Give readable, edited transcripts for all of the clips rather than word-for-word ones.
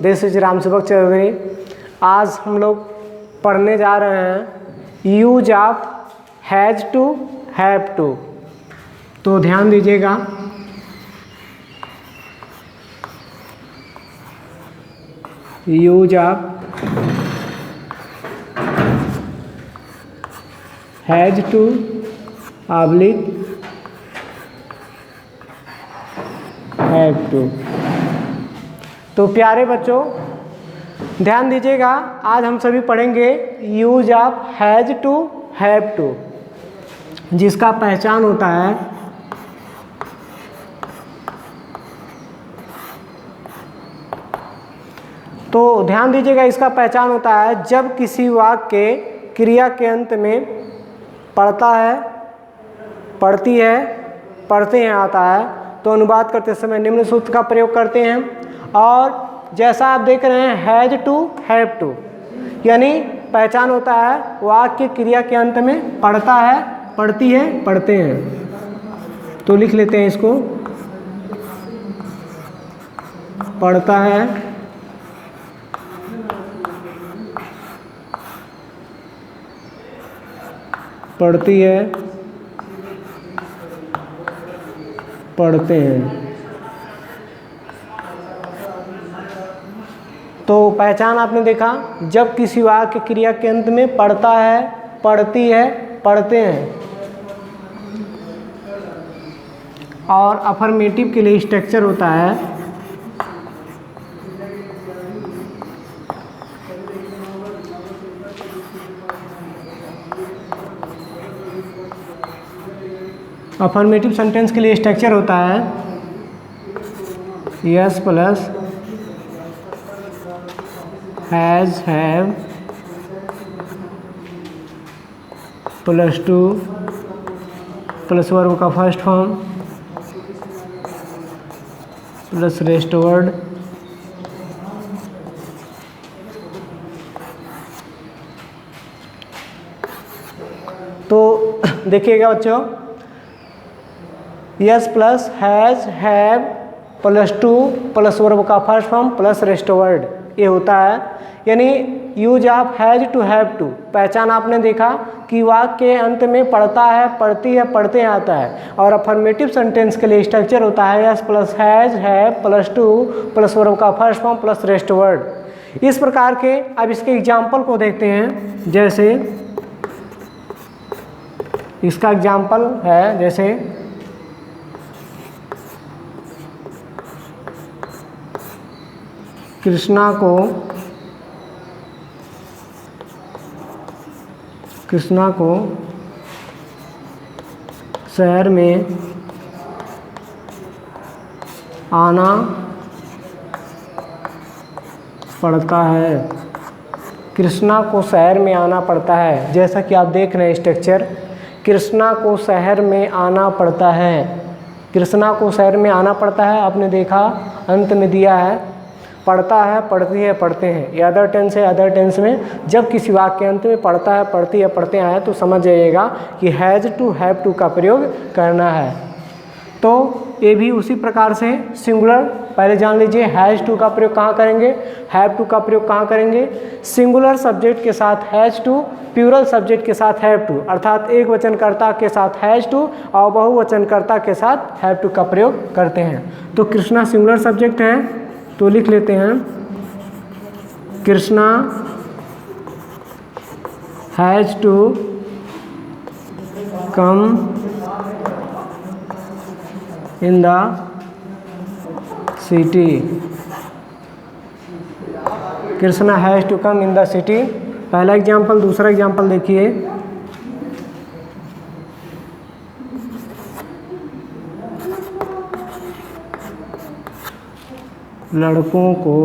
This is Ram सेवक चौधरी। आज हम लोग पढ़ने जा रहे हैं use of has to have to. तो ध्यान दीजिएगा, use of has to oblique have to. तो प्यारे बच्चों ध्यान दीजिएगा, आज हम सभी पढ़ेंगे use of has to have to, जिसका पहचान होता है तो ध्यान दीजिएगा, इसका पहचान होता है जब किसी वाक्य के क्रिया के अंत में पढ़ता है, पढ़ती है, पढ़ते हैं आता है, तो अनुवाद करते समय निम्न सूत्र का प्रयोग करते हैं। और जैसा आप देख रहे हैं हैज टू हैव टू, यानी पहचान होता है वाक्य क्रिया के अंत में पढ़ता है, पढ़ती है, पढ़ते हैं। तो लिख लेते हैं इसको, पढ़ता है, पढ़ती है, पढ़ते हैं। तो पहचान आपने देखा, जब किसी वाक्य क्रिया के अंत में पढ़ता है, पढ़ती है, पढ़ते हैं। और अफर्मेटिव के लिए स्ट्रक्चर होता है अफर्मेटिव सेंटेंस के लिए स्ट्रक्चर होता है S plus has have plus to plus verb का first form plus rest word. तो देखिएगा बच्चों, S plus has have plus to plus verb का first form plus rest word, ये होता है यानी use of has to have to. पहचान आपने देखा कि वाक्य के अंत में पढ़ता है, पढ़ती है, पढ़ते हैं आता है। और अफर्मेटिव सेंटेंस के लिए स्ट्रक्चर होता है S plus has have plus to plus verb का first form plus rest word. इस प्रकार के अब इसके एग्जाम्पल को देखते हैं। जैसे इसका एग्जाम्पल है, जैसे कृष्णा को शहर में आना पड़ता है। कृष्णा को शहर में आना पड़ता है। जैसा कि आप देख रहे हैं स्ट्रक्चर, कृष्णा को शहर में आना पड़ता है। कृष्णा को शहर में आना पड़ता है, आपने देखा अंत में दिया है, पढ़ता है, पढ़ती है, पढ़ते हैं। ये अदर टेंस है। अदर टेंस में जब किसी वाक्य के अंत में पढ़ता है, पढ़ती है, पढ़ते हैं, तो समझ जाइएगा कि हैज़ टू हैव टू का प्रयोग करना है। तो ये भी उसी प्रकार से सिंगुलर, पहले जान लीजिए हैज़ टू का प्रयोग कहाँ करेंगे, हैव टू का प्रयोग कहाँ करेंगे। सिंगुलर सब्जेक्ट के साथ हैज़ टू, प्लूरल सब्जेक्ट के साथ हैव टू, अर्थात एक वचनकर्ता के साथ हैज़ टू और बहुवचनकर्ता के साथ हैव टू का प्रयोग करते हैं। तो कृष्णा सिंगुलर सब्जेक्ट है, तो लिख लेते हैं Krishna has to come in the city. Krishna has to come in the city, पहला एग्जाम्पल। दूसरा एग्जाम्पल देखिए, लड़कों को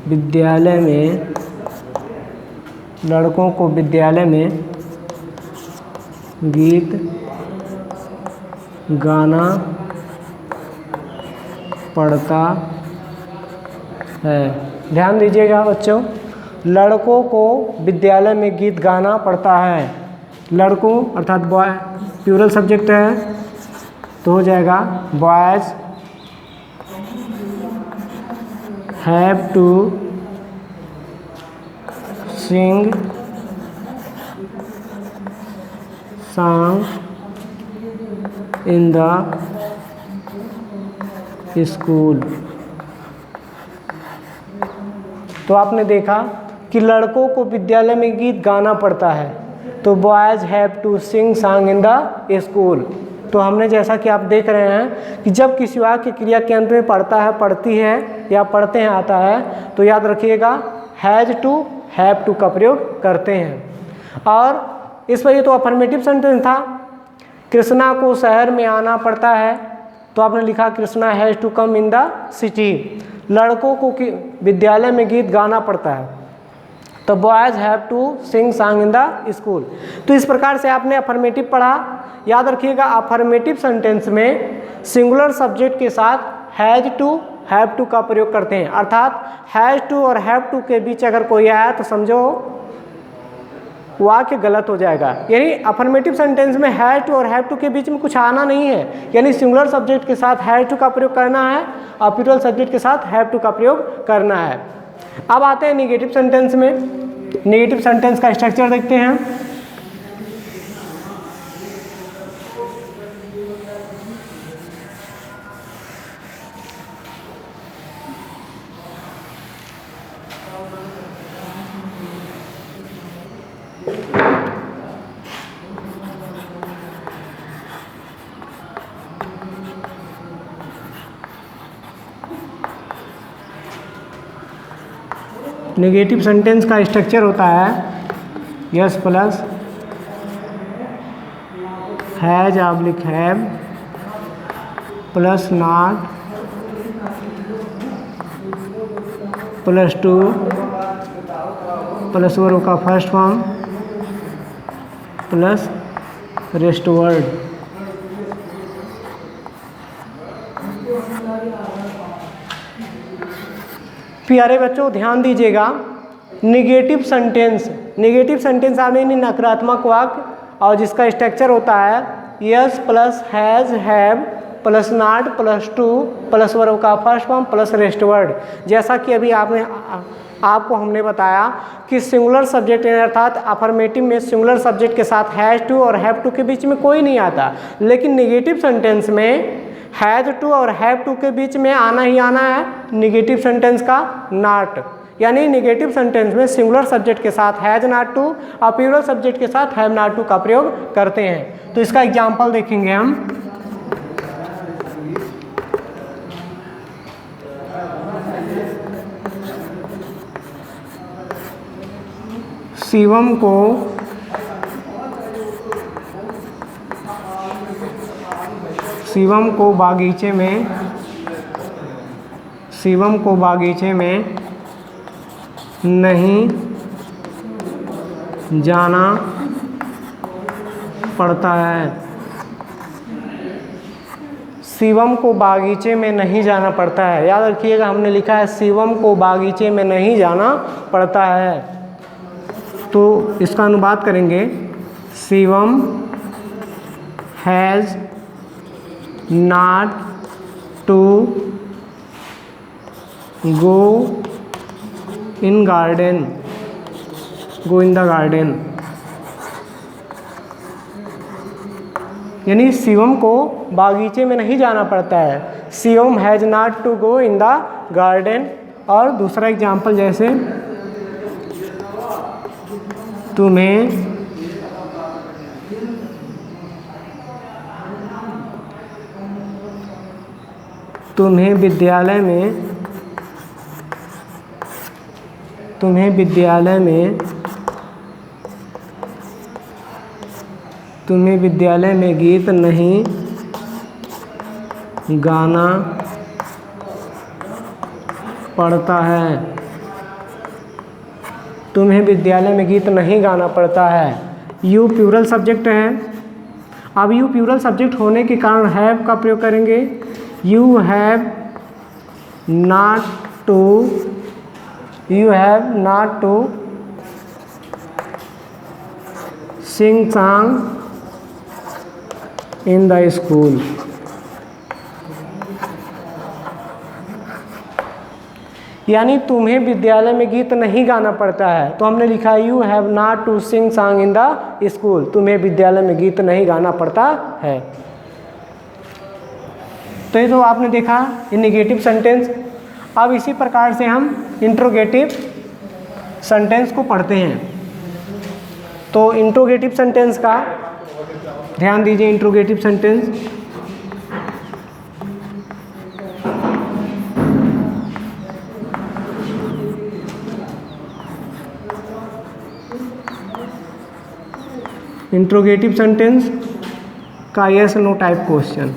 विद्यालय में गीत गाना पड़ता है। ध्यान दीजिएगा बच्चों, लड़कों को विद्यालय में गीत गाना पड़ता है। लड़कों अर्थात बॉय प्लूरल सब्जेक्ट है तो हो जाएगा boys have to sing song in the school. तो आपने देखा कि लड़कों को विद्यालय में गीत गाना पड़ता है, तो boys have to sing song in the school. तो हमने जैसा कि आप देख रहे हैं कि जब किसी वाक्य क्रिया के अंत में पढ़ता है, पढ़ती है या पढ़ते हैं आता है, तो याद रखिएगा हैज़ टू हैव टू का प्रयोग करते हैं। और इस पर ये तो अफर्मेटिव सेंटेंस था। कृष्णा को शहर में आना पड़ता है, तो आपने लिखा Krishna has to come in the city. लड़कों को विद्यालय में गीत गाना पड़ता है, तो boys have to sing song in the school. तो इस प्रकार से आपने अफर्मेटिव पढ़ा। याद रखिएगा अफर्मेटिव सेंटेंस में सिंगुलर सब्जेक्ट के साथ हैज़ टू हैव टू का प्रयोग करते हैं, अर्थात हैज़ टू और हैव टू के बीच अगर कोई आया तो समझो वाक्य गलत हो जाएगा। यानी अफर्मेटिव सेंटेंस में हैज़ टू और हैव टू के बीच में कुछ आना नहीं है, यानी सिंगुलर सब्जेक्ट के साथ हैज़ टू का प्रयोग करना है और प्लूरल सब्जेक्ट के साथ हैव टू का प्रयोग करना है। अब आते हैं निगेटिव सेंटेंस में। निगेटिव सेंटेंस का स्ट्रक्चर देखते हैं। नेगेटिव सेंटेंस का स्ट्रक्चर होता है S plus has oblique have plus not plus to plus verb का first form plus rest word. प्यारे बच्चों ध्यान दीजिएगा, निगेटिव सेंटेंस आपने नकारात्मक वाक्य और जिसका स्ट्रक्चर होता है S plus has have plus not plus to plus verb का first form plus rest word. जैसा कि अभी आपको हमने बताया कि सिंगुलर सब्जेक्ट अर्थात अफर्मेटिव में सिंगुलर सब्जेक्ट के साथ हैज़ टू और हैव टू के बीच में कोई नहीं आता, लेकिन निगेटिव सेंटेंस में हैज़ टू और हैव टू के बीच में आना ही आना है निगेटिव सेंटेंस का नॉट। यानी निगेटिव सेंटेंस में सिंगुलर सब्जेक्ट के साथ हैज़ नॉट टू और प्लूरल सब्जेक्ट के साथ हैव नॉट टू का प्रयोग करते हैं। तो इसका एग्जाम्पल देखेंगे हम। शिवम को बागीचे में नहीं जाना पड़ता है। शिवम को बागीचे में नहीं जाना पड़ता है। याद रखिएगा हमने लिखा है शिवम को बागीचे में नहीं जाना पड़ता है। तो इसका अनुवाद करेंगे Shivam has not to go in the garden. यानी शिवम को बागीचे में नहीं जाना पड़ता है। Shivam has not to go in the garden. और दूसरा एग्जाम्पल जैसे तुम्हें विद्यालय में गीत नहीं गाना पड़ता है। तुम्हें विद्यालय में गीत नहीं गाना पड़ता है। यू प्लूरल सब्जेक्ट है। अब यू प्लूरल सब्जेक्ट होने के कारण हैव का प्रयोग करेंगे। You have not to you have not to sing song in the school. यानी तुम्हें विद्यालय में गीत नहीं गाना पड़ता है। तो हमने लिखा you have not to sing song in the school, तुम्हें विद्यालय में गीत नहीं गाना पड़ता है। तो ये तो आपने देखा ये नेगेटिव सेंटेंस। अब इसी प्रकार से हम इंट्रोगेटिव सेंटेंस को पढ़ते हैं। तो इंट्रोगेटिव सेंटेंस का ध्यान दीजिए। इंट्रोगेटिव सेंटेंस इंट्रोगेटिव सेंटेंस का yes no type question.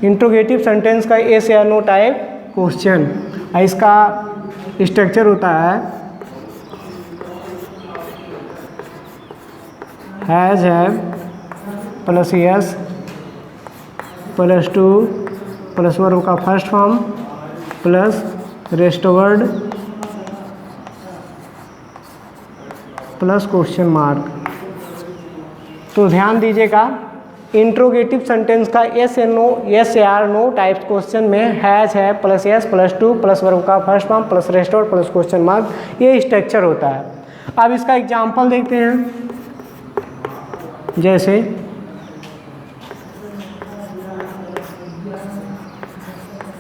Interrogative sentence का यस या नो टाइप क्वेश्चन। इसका स्ट्रक्चर होता है has have plus S plus to plus verb का first form plus rest word plus question mark. तो ध्यान दीजिएगा इंट्रोगेटिव सेंटेंस का यस या नो टाइप क्वेश्चन में हैज है plus S plus to plus verb का first form plus rest word plus question mark, ये स्ट्रक्चर होता है। अब इसका एग्जाम्पल देखते हैं। जैसे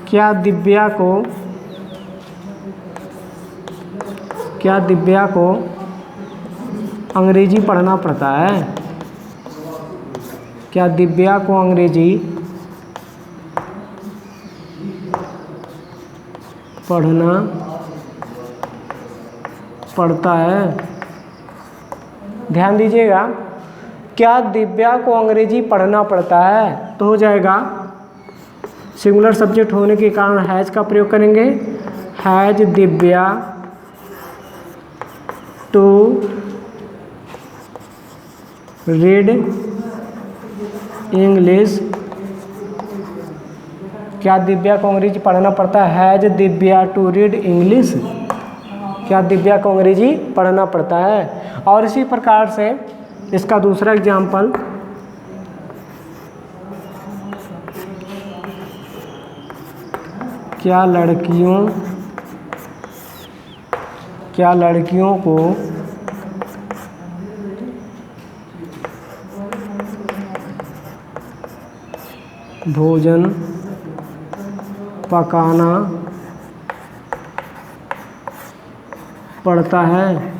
क्या दिव्या को अंग्रेजी पढ़ना पड़ता है? क्या दिव्या को अंग्रेजी पढ़ना पड़ता है? ध्यान दीजिएगा, क्या दिव्या को अंग्रेजी पढ़ना पड़ता है तो हो जाएगा सिंगुलर सब्जेक्ट होने के कारण हैज का प्रयोग करेंगे। Has Divya to read English. क्या दिव्या को अंग्रेजी पढ़ना पड़ता है? Has Divya to read English. क्या दिव्या को अंग्रेजी पढ़ना पड़ता है? और इसी प्रकार से इसका दूसरा एग्जाम्पल, क्या लड़कियों को भोजन पकाना पड़ता है?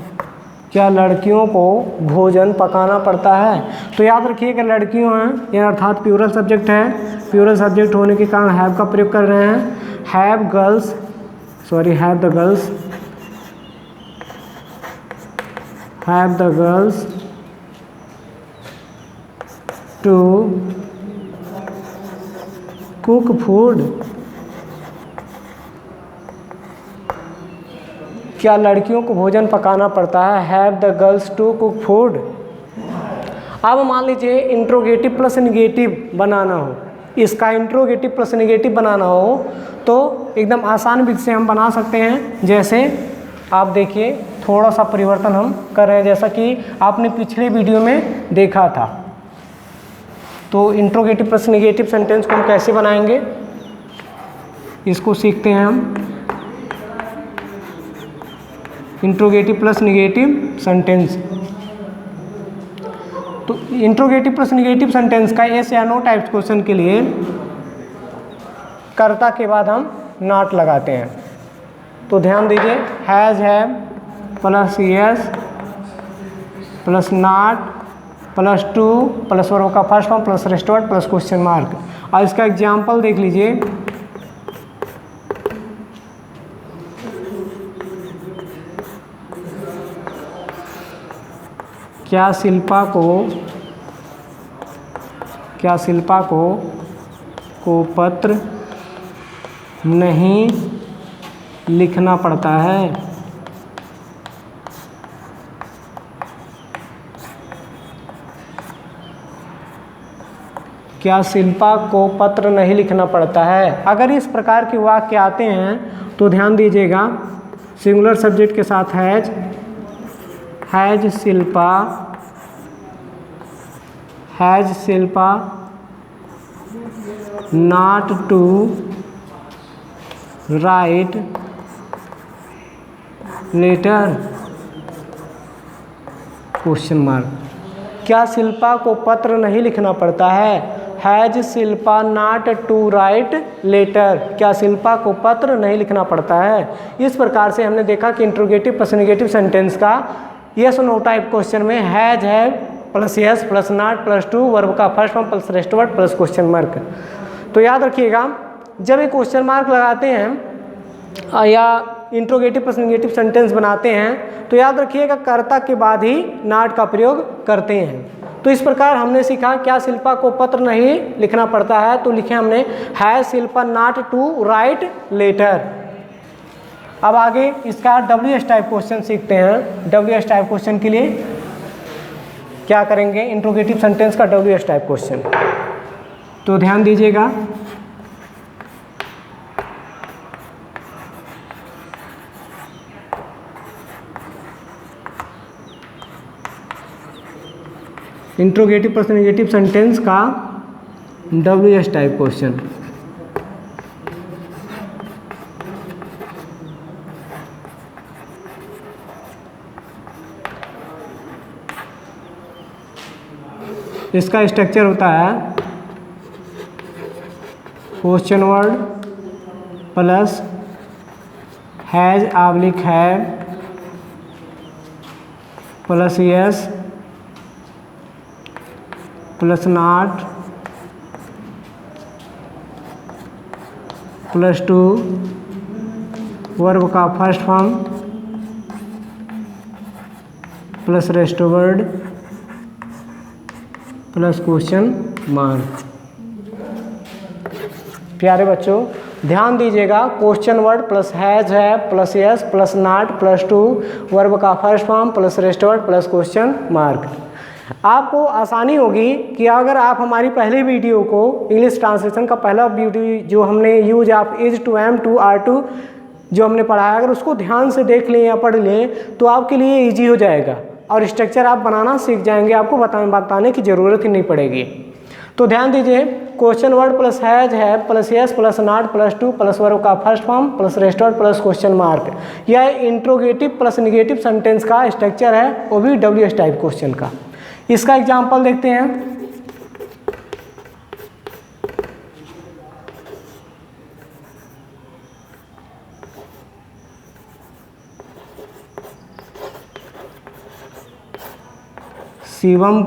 क्या लड़कियों को भोजन पकाना पड़ता है? तो याद रखिएगा लड़कियों हैं, यह अर्थात प्लूरल सब्जेक्ट है। प्लूरल सब्जेक्ट होने के कारण हैव का प्रयोग कर रहे हैं। Have the girls to cook food. क्या लड़कियों को भोजन पकाना पड़ता है? Have the girls to cook food. अब मान लीजिए इंट्रोगेटिव प्लस नेगेटिव बनाना हो, इसका इंट्रोगेटिव प्लस नेगेटिव बनाना हो तो एकदम आसान विधि से हम बना सकते हैं। जैसे आप देखिए थोड़ा सा परिवर्तन हम कर रहे हैं, जैसा कि आपने पिछले वीडियो में देखा था। तो इंट्रोगेटिव प्लस नेगेटिव सेंटेंस को हम कैसे बनाएंगे इसको सीखते हैं हम। इंट्रोगेटिव प्लस नेगेटिव सेंटेंस, तो इंट्रोगेटिव प्लस नेगेटिव सेंटेंस का यस या नो टाइप्स क्वेश्चन के लिए कर्ता के बाद हम नॉट लगाते हैं। तो ध्यान दीजिए has have plus S plus not plus to plus verb का first form plus rest word plus question mark. और इसका एग्जाम्पल देख लीजिए, क्या शिल्पा को पत्र नहीं लिखना पड़ता है? क्या शिल्पा को पत्र नहीं लिखना पड़ता है? अगर इस प्रकार के वाक्य आते हैं तो ध्यान दीजिएगा, सिंगुलर सब्जेक्ट के साथ has Shilpa not to write letter question mark. क्या शिल्पा को पत्र नहीं लिखना पड़ता है? Has Shilpa not to write letter. क्या शिल्पा को पत्र नहीं लिखना पड़ता है? इस प्रकार से हमने देखा कि इंट्रोगेटिव प्लस नेगेटिव सेंटेंस का यस नो टाइप क्वेश्चन में हैज है plus S plus not plus to verb का first form plus rest word plus question mark. तो याद रखिएगा, जब एक क्वेश्चन मार्क लगाते हैं या इंट्रोगेटिव प्लस नेगेटिव सेंटेंस बनाते हैं तो याद रखिएगा कर्ता के बाद ही नॉट का प्रयोग करते हैं। तो इस प्रकार हमने सीखा क्या शिल्पा को पत्र नहीं लिखना पड़ता है, तो लिखे हमने has Shilpa not to write letter. अब आगे इसका WH टाइप क्वेश्चन सीखते हैं। WH टाइप क्वेश्चन के लिए क्या करेंगे? इंट्रोगेटिव सेंटेंस का WH टाइप क्वेश्चन। तो ध्यान दीजिएगा, इंट्रोगेटिव प्लस नेगेटिव सेंटेंस का WH टाइप क्वेश्चन। इसका स्ट्रक्चर होता है question word plus has oblique have plus S plus not plus to verb का first form plus rest word plus question mark. प्यारे बच्चों ध्यान दीजिएगा, क्वेश्चन वर्ड प्लस हैज है plus S plus not plus to verb का first form plus rest word plus question mark. आपको आसानी होगी कि अगर आप हमारी पहले वीडियो को इंग्लिश ट्रांसलेशन का पहला वीडियो जो हमने use of is to am to are to जो हमने पढ़ा है, अगर उसको ध्यान से देख लें या पढ़ लें तो आपके लिए इजी हो जाएगा और स्ट्रक्चर आप बनाना सीख जाएंगे, आपको बताने की ज़रूरत ही नहीं पड़ेगी। तो ध्यान दीजिए, क्वेश्चन वर्ड प्लस हैज है plus S plus not plus to plus verb का first form plus rest word plus question mark, यह इंट्रोगेटिव प्लस निगेटिव सेंटेंस का स्ट्रक्चर है, वो भी WH टाइप क्वेश्चन का। इसका एग्जाम्पल देखते हैं। शिवम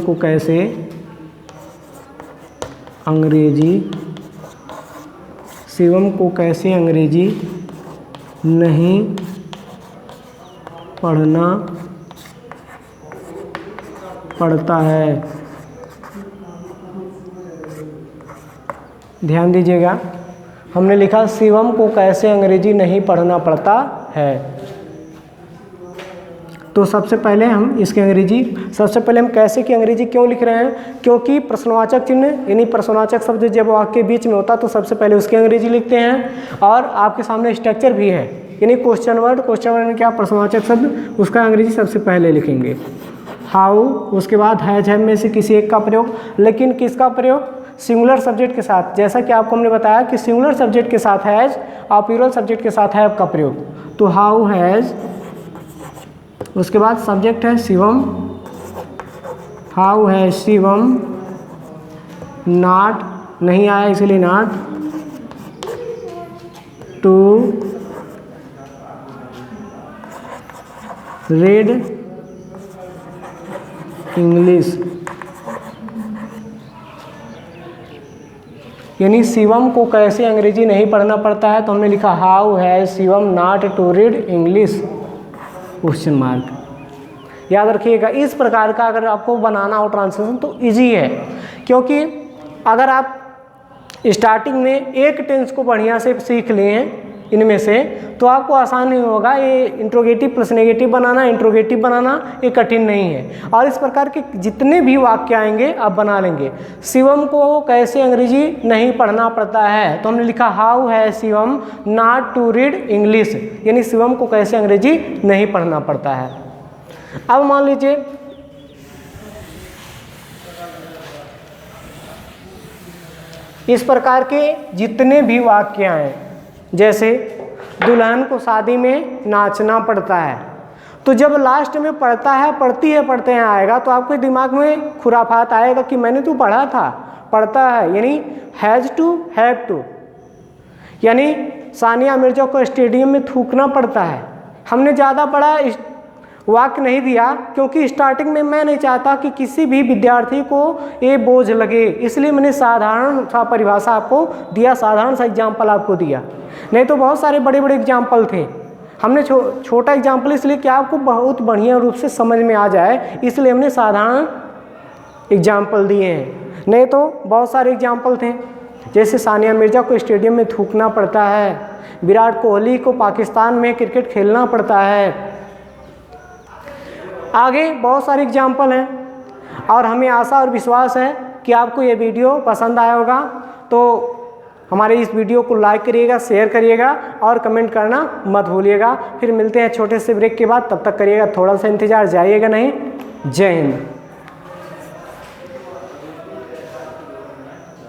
को कैसे अंग्रेजी नहीं पढ़ना पड़ता है। ध्यान दीजिएगा, हमने लिखा शिवम को कैसे अंग्रेजी नहीं पढ़ना पड़ता है। तो सबसे पहले हम कैसे की अंग्रेजी क्यों लिख रहे हैं? क्योंकि प्रश्नवाचक चिन्ह यानी प्रश्नवाचक शब्द जब वाक्य के बीच में होता तो सबसे पहले उसकी अंग्रेजी लिखते हैं। और आपके सामने स्ट्रक्चर भी है, यानी क्वेश्चन वर्ड में क्या प्रश्नवाचक शब्द उसका अंग्रेजी सबसे पहले लिखेंगे। हाउ, उसके बाद हैज हैव में से किसी एक का प्रयोग, लेकिन किसका प्रयोग? सिंगुलर सब्जेक्ट के साथ। जैसा कि आपको हमने बताया कि सिंगुलर सब्जेक्ट के साथ हैज और प्लूरल सब्जेक्ट के साथ हैव का प्रयोग। तो हाउ हैज, उसके बाद सब्जेक्ट है Shivam, how has Shivam not, नहीं आया इसलिए नॉट, टू रीड इंग्लिश, यानी शिवम को कैसे अंग्रेजी नहीं पढ़ना पड़ता है, तो हमने लिखा how has Shivam not to read English question mark. याद रखिएगा, इस प्रकार का अगर आपको बनाना हो ट्रांसलेशन तो इजी है, क्योंकि अगर आप स्टार्टिंग में एक टेंस को बढ़िया से सीख लें इनमें से, तो आपको आसान नहीं होगा। ये इंट्रोगेटिव प्लस नेगेटिव बनाना, इंट्रोगेटिव बनाना ये कठिन नहीं है। और इस प्रकार के जितने भी वाक्य आएंगे आप बना लेंगे। शिवम को कैसे अंग्रेजी नहीं पढ़ना पड़ता है, तो हमने लिखा how has Shivam not to read English, यानी शिवम को कैसे अंग्रेजी नहीं पढ़ना पड़ता है। अब मान लीजिए इस प्रकार के जितने भी वाक्य हैं, जैसे दुल्हन को शादी में नाचना पड़ता है, तो जब लास्ट में पढ़ता है पढ़ते हैं आएगा तो आपके दिमाग में खुराफात आएगा कि मैंने तो पढ़ा था, पढ़ता है यानी हैज़ टू, हैव टू, यानी सानिया मिर्जा को स्टेडियम में थूकना पड़ता है। हमने ज़्यादा बड़ा वाक्य नहीं दिया क्योंकि स्टार्टिंग में मैं नहीं चाहता कि किसी भी विद्यार्थी को ये बोझ लगे, इसलिए मैंने साधारण सा परिभाषा आपको दिया, साधारण सा एग्जाम्पल आपको दिया। नहीं तो बहुत सारे बड़े बड़े एग्जाम्पल थे, हमने छोटा एग्जाम्पल इसलिए कि आपको बहुत बढ़िया रूप से समझ में आ जाए, इसलिए हमने साधारण एग्जाम्पल दिए हैं। नहीं तो बहुत सारे एग्जाम्पल थे, जैसे सानिया मिर्जा को स्टेडियम में थूकना पड़ता है, विराट कोहली को पाकिस्तान में क्रिकेट खेलना पड़ता है, आगे बहुत सारे एग्जाम्पल हैं। और हमें आशा और विश्वास है कि आपको ये वीडियो पसंद आया होगा। तो हमारे इस वीडियो को लाइक करिएगा, शेयर करिएगा और कमेंट करना मत भूलिएगा। फिर मिलते हैं छोटे से ब्रेक के बाद, तब तक करिएगा थोड़ा सा इंतज़ार, जाइएगा नहीं। जय हिंद।